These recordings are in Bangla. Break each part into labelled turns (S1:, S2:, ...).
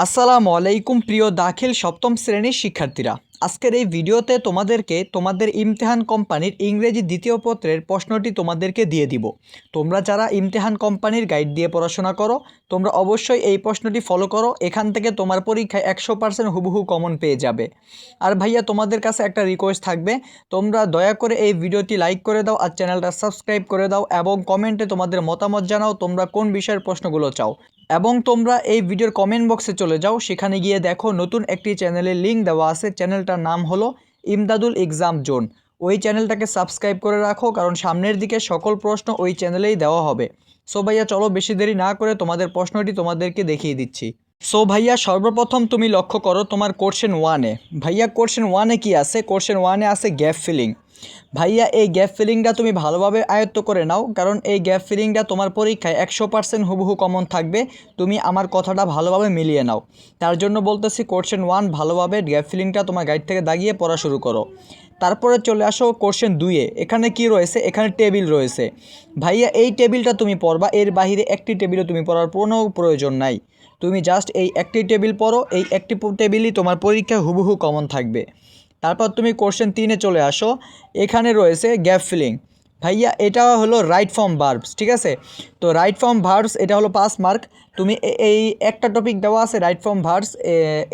S1: আসসালামু আলাইকুম প্রিয় দাখিল সপ্তম শ্রেণীর শিক্ষার্থীরা। আজকের এই ভিডিওতে তোমাদেরকে তোমাদের ইমতিহান কোম্পানির ইংরেজি দ্বিতীয় পত্রের প্রশ্নটি তোমাদেরকে দিয়ে দিব। তোমরা যারা ইমতিহান কোম্পানির গাইড দিয়ে পড়াশোনা করো তোমরা অবশ্যই এই প্রশ্নটি ফলো করো। এখান থেকে তোমার পরীক্ষায় 100% হুবহু কমন পেয়ে যাবে। আর ভাইয়া তোমাদের কাছে একটা রিকোয়েস্ট থাকবে, তোমরা দয়া করে এই ভিডিওটি লাইক করে দাও আর চ্যানেলটা সাবস্ক্রাইব করে দাও এবং কমেন্টে তোমাদের মতামত জানাও তোমরা কোন বিষয়ের প্রশ্নগুলো চাও। এবং তোমরা এই ভিডিওর কমেন্ট বক্সে চলে যাও, সেখানে গিয়ে দেখো নতুন একটি চ্যানেলের লিঙ্ক দেওয়া আছে। চ্যানেলটার নাম হলো ইমদাদুল এক্সাম জোন। ওই চ্যানেলটাকে সাবস্ক্রাইব করে রাখো, কারণ সামনের দিকে সকল প্রশ্ন ওই চ্যানেলেই দেওয়া হবে। সো ভাইয়া চলো বেশি দেরি না করে তোমাদের প্রশ্নটি তোমাদেরকে দেখিয়ে দিচ্ছি। সো ভাইয়া সর্বপ্রথম তুমি লক্ষ্য করো তোমার কোশ্চেন ওয়ানে। ভাইয়া কোশ্চেন ওয়ানে কি আছে? কোশ্চেন ওয়ানে আছে গ্যাপ ফিলিং। ভাইয়া এই গ্যাপ ফিলিংটা তুমি ভালোভাবে আয়ত্ত করে নাও, কারণ এই গ্যাপ ফিলিংটা তোমার পরীক্ষায় 100% হুবহু কমন থাকবে। তুমি আমার কথাটা ভালোভাবে মিলিয়ে নাও। তার জন্য বলতেছি কোশ্চেন ওয়ান ভালোভাবে গ্যাপ ফিলিংটা তোমার গাইড থেকে দাগিয়ে পড়া শুরু করো। তারপরে চলে আসো কোশ্চেন দুইয়ে। এখানে কি রয়েছে? এখানে টেবিল রয়েছে। ভাইয়া এই টেবিলটা তুমি পড়বা, এর বাহিরে একটি টেবিলও তুমি পড়ার কোনো প্রয়োজন নাই। তুমি জাস্ট এই একটি টেবিল পড়ো, এই একটি টেবিলই তোমার পরীক্ষায় হুবহু কমন থাকবে। তারপর তুমি কোশ্চেন তিনে চলে আসো। এখানে রয়েছে গ্যাপ ফিলিং। ভাইয়া এটা হলো রাইট ফর্ম ভার্বস, ঠিক আছে? তো রাইট ফর্ম ভার্বস এটা হলো 5 মার্ক। তুমি এই একটা টপিক দেওয়া আছে রাইট ফর্ম ভার্বস,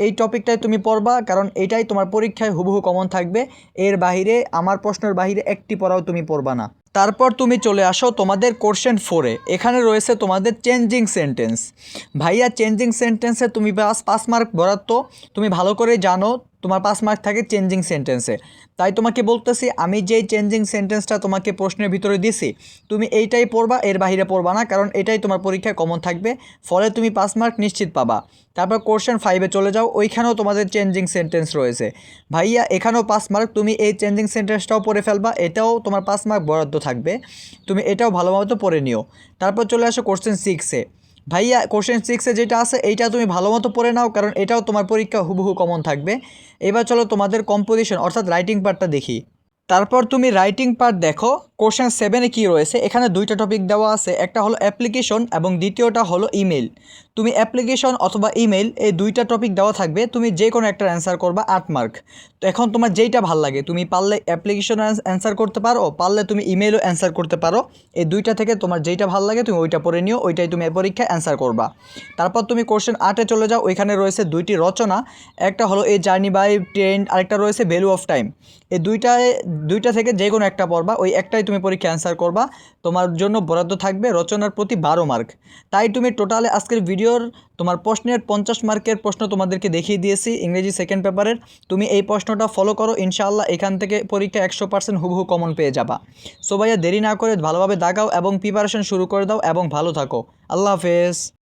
S1: এই টপিকটাই তুমি পড়বা, কারণ এটাই তোমার পরীক্ষায় হুবহু কমন থাকবে। এর বাহিরে আমার প্রশ্নের বাহিরে একটি পড়াও তুমি পড়বা না। তারপর তুমি চলে আসো তোমাদের কোশ্চেন 4-এ। এখানে রয়েছে তোমাদের চেঞ্জিং সেন্টেন্স। ভাইয়া চেঞ্জিং সেন্টেন্সে তুমি 5 মার্ক বরাদ্দ। তুমি ভালো করে জানো তোমার 5 মার্ক থাকে চেঞ্জিং সেন্টেন্সে। তাই তোমাকে বলতেছি, আমি যেই চেঞ্জিং সেন্টেন্সটা তোমাকে প্রশ্নের ভিতরে দিছি তুমি এইটাই পড়বা, এর বাহিরে পড়বা না, কারণ এটাই তোমার পরীক্ষায় কমন থাকবে। ফলে তুমি 5 মার্ক নিশ্চিত পাবা। তারপর কোশ্চেন 5-এ চলে যাও, ওইখানেও তোমাদের চেঞ্জিং সেন্টেন্স রয়েছে। ভাইয়া এখানেও 5 মার্ক, তুমি এই চেঞ্জিং সেন্টেন্সটাও পড়ে ফেলবা, এটাও তোমার 5 মার্ক বরাদ্দ থাকবে। তুমি এটাও ভালোমতো পড়ে নিও। তারপর চলে আসো কোশ্চেন 6-এ। ভাইয়া কোশ্চেন 6-এ যেটা আছে এইটা তুমি ভালো মতো পড়ে নাও, কারণ এটাও তোমার পরীক্ষা হুবহু কমন থাকবে। এবার চলো তোমাদের কম্পোজিশন অর্থাৎ রাইটিং পার্টটা দেখি। তারপর তুমি রাইটিং পার্ট দেখো। কোশ্চেন 7-এ কী রয়েছে? এখানে দুইটা টপিক দেওয়া আছে, একটা হলো অ্যাপ্লিকেশন এবং দ্বিতীয়টা হলো ইমেল। তুমি অ্যাপ্লিকেশন অথবা ইমেল এই দুইটা টপিক দেওয়া থাকবে, তুমি যে কোনো একটা অ্যান্সার করবা 8 মার্ক। তো এখন তোমার যেইটা ভাল লাগে, তুমি পারলে অ্যাপ্লিকেশন অ্যান্সার করতে পারো, পারলে তুমি ইমেলও অ্যান্সার করতে পারো। এই দুইটা থেকে তোমার যেইটা ভাল লাগে তুমি ওইটা পড়ে নিও, ওইটাই তুমি পরীক্ষায় অ্যান্সার করবা। তারপর তুমি কোশ্চেন 8-এ চলে যাও। ওইখানে রয়েছে দুইটি রচনা, একটা হলো এ জার্নি বাই ট্রেন, আরেকটা রয়েছে ভ্যালু অফ টাইম। এই দুইটা থেকে যে কোনো একটা পড়বা, ওই একটাই তুমি পরীক্ষা অ্যান্সার করবা। তোমার জন্য বরাদ্দ থাকবে রচনার প্রতি 12 মার্ক। তাই তুমি টোটালে আজকের ভিডিওর তোমার প্রশ্নের 50 মার্কের প্রশ্ন তোমাদেরকে দেখিয়ে দিয়েছি ইংরেজি সেকেন্ড পেপারের। তুমি এই প্রশ্নটা ফলো করো, ইনশাআল্লাহ এখান থেকে পরীক্ষা 100% হুবহু কমন পেয়ে যাবা। সো ভাইয়া দেরি না করে ভালোভাবে দাগাও এবং প্রিপারেশন শুরু করে দাও এবং ভালো থাকো। আল্লাহ হাফেজ।